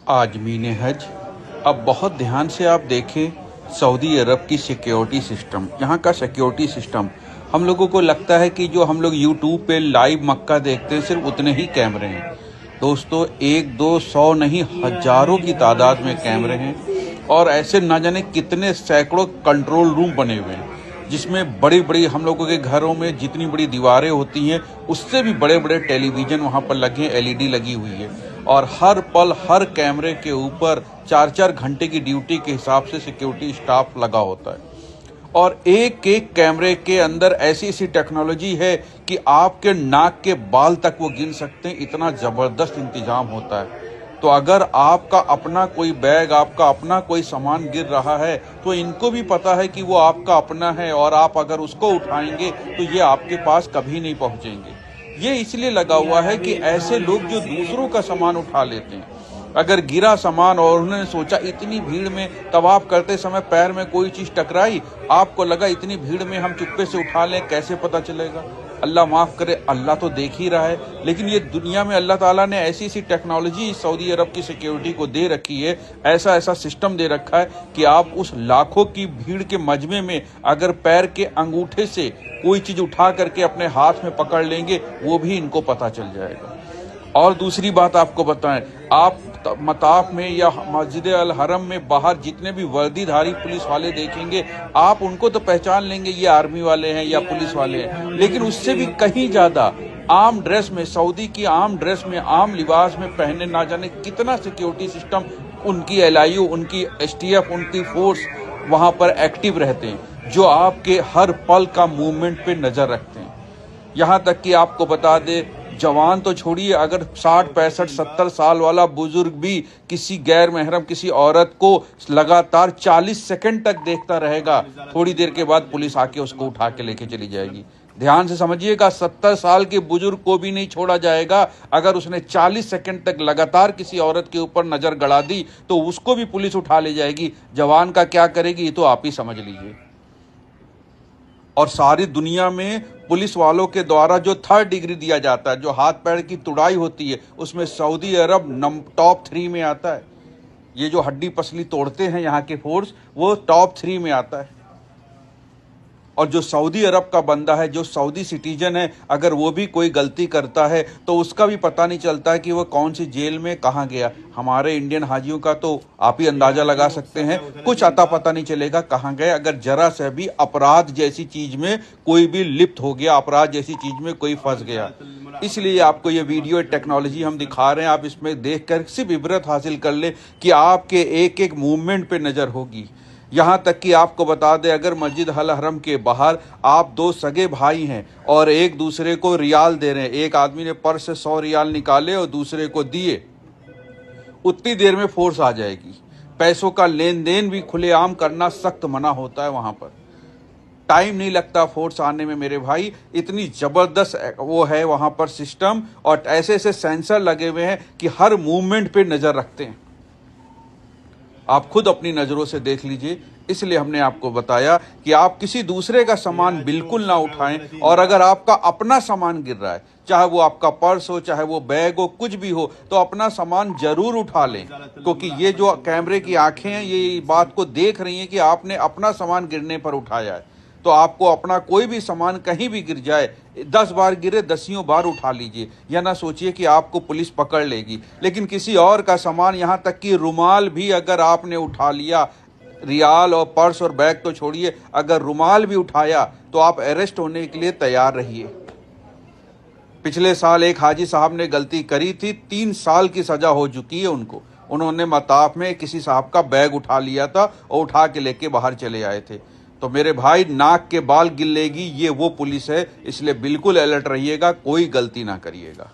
आज़मीन हज। अब बहुत ध्यान से आप देखें सऊदी अरब की सिक्योरिटी सिस्टम, यहाँ का सिक्योरिटी सिस्टम। हम लोगों को लगता है कि जो हम लोग यूट्यूब पे लाइव मक्का देखते हैं सिर्फ उतने ही कैमरे हैं। दोस्तों, 1-2-100 नहीं, हजारों की तादाद में कैमरे हैं और ऐसे ना जाने कितने सैकड़ों कंट्रोल रूम बने हुए हैं, जिसमें बड़ी बड़ी हम लोगों के घरों में जितनी बड़ी दीवारें होती हैं उससे भी बड़े बड़े टेलीविज़न वहाँ पर लगे हैं, एलईडी लगी हुई है और हर पल हर कैमरे के ऊपर 4-4 घंटे की ड्यूटी के हिसाब से सिक्योरिटी स्टाफ लगा होता है और एक एक कैमरे के अंदर ऐसी ऐसी टेक्नोलॉजी है कि आपके नाक के बाल तक वो गिन सकते हैं, इतना ज़बरदस्त इंतजाम होता है। तो अगर आपका अपना कोई बैग, आपका अपना कोई सामान गिर रहा है तो इनको भी पता है कि वो आपका अपना है और आप अगर उसको उठाएंगे तो ये आपके पास कभी नहीं पहुंचेंगे। ये इसलिए लगा हुआ है कि ऐसे लोग जो दूसरों का सामान उठा लेते हैं, अगर गिरा सामान और उन्होंने सोचा इतनी भीड़ में तवाफ करते समय पैर में कोई चीज़ टकराई, आपको लगा इतनी भीड़ में हम चुप्पे से उठा लें, कैसे पता चलेगा? अल्लाह माफ़ करे, अल्लाह तो देख ही रहा है। लेकिन ये दुनिया में अल्लाह ताला ने ऐसी ऐसी टेक्नोलॉजी सऊदी अरब की सिक्योरिटी को दे रखी है, ऐसा ऐसा सिस्टम दे रखा है कि आप उस लाखों की भीड़ के मजमे में अगर पैर के अंगूठे से कोई चीज़ उठा करके अपने हाथ में पकड़ लेंगे, वो भी इनको पता चल जाएगा। और दूसरी बात आपको बताएं, आप मताफ में या मस्जिद अल हरम में बाहर जितने भी वर्दीधारी पुलिस वाले देखेंगे, आप उनको तो पहचान लेंगे ये आर्मी वाले हैं या पुलिस वाले हैं, लेकिन उससे भी कहीं ज़्यादा आम ड्रेस में, सऊदी की आम ड्रेस में, आम लिबास में पहने ना जाने कितना सिक्योरिटी सिस्टम, उनकी एलआईयू, उनकी एसटीएफ, उनकी फोर्स वहाँ पर एक्टिव रहते हैं, जो आपके हर पल का मूवमेंट पे नज़र रखते हैं। यहाँ तक कि आपको बता दे, जवान तो छोड़िए, अगर 60, 65, 70 साल वाला बुजुर्ग भी किसी गैर महरम किसी औरत को लगातार 40 सेकंड तक देखता रहेगा, थोड़ी देर के बाद पुलिस आके उसको उठा के लेके चली जाएगी। ध्यान से समझिएगा, 70 साल के बुजुर्ग को भी नहीं छोड़ा जाएगा। अगर उसने 40 सेकंड तक लगातार किसी औरत के ऊपर नजर गड़ा दी तो उसको भी पुलिस उठा ले जाएगी। जवान का क्या करेगी ये तो आप ही समझ लीजिए। और सारी दुनिया में पुलिस वालों के द्वारा जो 3rd डिग्री दिया जाता है, जो हाथ पैर की तुड़ाई होती है, उसमें सऊदी अरब टॉप 3 में आता है। ये जो हड्डी पसली तोड़ते हैं यहाँ के फोर्स, वो टॉप 3 में आता है। और जो सऊदी अरब का बंदा है, जो सऊदी सिटीजन है, अगर वो भी कोई गलती करता है तो उसका भी पता नहीं चलता है कि वो कौन सी जेल में कहाँ गया। हमारे इंडियन हाजियों का तो आप ही अंदाज़ा लगा सकते हैं, कुछ अता पता नहीं चलेगा कहाँ गए। अगर जरा से भी अपराध जैसी चीज़ में कोई भी लिप्त हो गया, अपराध जैसी चीज़ में कोई फंस गया, इसलिए आपको ये वीडियो टेक्नोलॉजी हम दिखा रहे हैं। आप इसमें देख कर सिर्फ इबरत हासिल कर ले कि आपके एक एक मूवमेंट पर नज़र होगी। यहाँ तक कि आपको बता दें, अगर मस्जिद अल हरम के बाहर आप 2 सगे भाई हैं और एक दूसरे को रियाल दे रहे हैं, एक आदमी ने पर्स से 100 रियाल निकाले और दूसरे को दिए, उतनी देर में फोर्स आ जाएगी। पैसों का लेन देन भी खुलेआम करना सख्त मना होता है वहाँ पर। टाइम नहीं लगता फोर्स आने में मेरे भाई, इतनी ज़बरदस्त वो है वहाँ पर सिस्टम, और ऐसे ऐसे सेंसर लगे हुए हैं कि हर मूवमेंट पे नज़र रखते हैं। आप खुद अपनी नज़रों से देख लीजिए। इसलिए हमने आपको बताया कि आप किसी दूसरे का सामान बिल्कुल ना उठाएं, और अगर आपका अपना सामान गिर रहा है, चाहे वो आपका पर्स हो, चाहे वो बैग हो, कुछ भी हो, तो अपना सामान जरूर उठा लें, क्योंकि ये जो कैमरे की आंखें हैं ये बात को देख रही हैं कि आपने अपना सामान गिरने पर उठाया है। तो आपको अपना कोई भी सामान कहीं भी गिर जाए, 10 बार गिरे 10 बार उठा लीजिए, या ना सोचिए कि आपको पुलिस पकड़ लेगी। लेकिन किसी और का सामान, यहाँ तक कि रुमाल भी अगर आपने उठा लिया, रियाल और पर्स और बैग तो छोड़िए, अगर रुमाल भी उठाया तो आप अरेस्ट होने के लिए तैयार रहिए। पिछले साल एक हाजी साहब ने गलती करी थी, 3 साल की सजा हो चुकी है उनको। उन्होंने मताफ में किसी साहब का बैग उठा लिया था और उठा के लेके बाहर चले आए थे। तो मेरे भाई, नाक के बाल गिलेगी, ये वो पुलिस है, इसलिए बिल्कुल अलर्ट रहिएगा, कोई गलती ना करिएगा।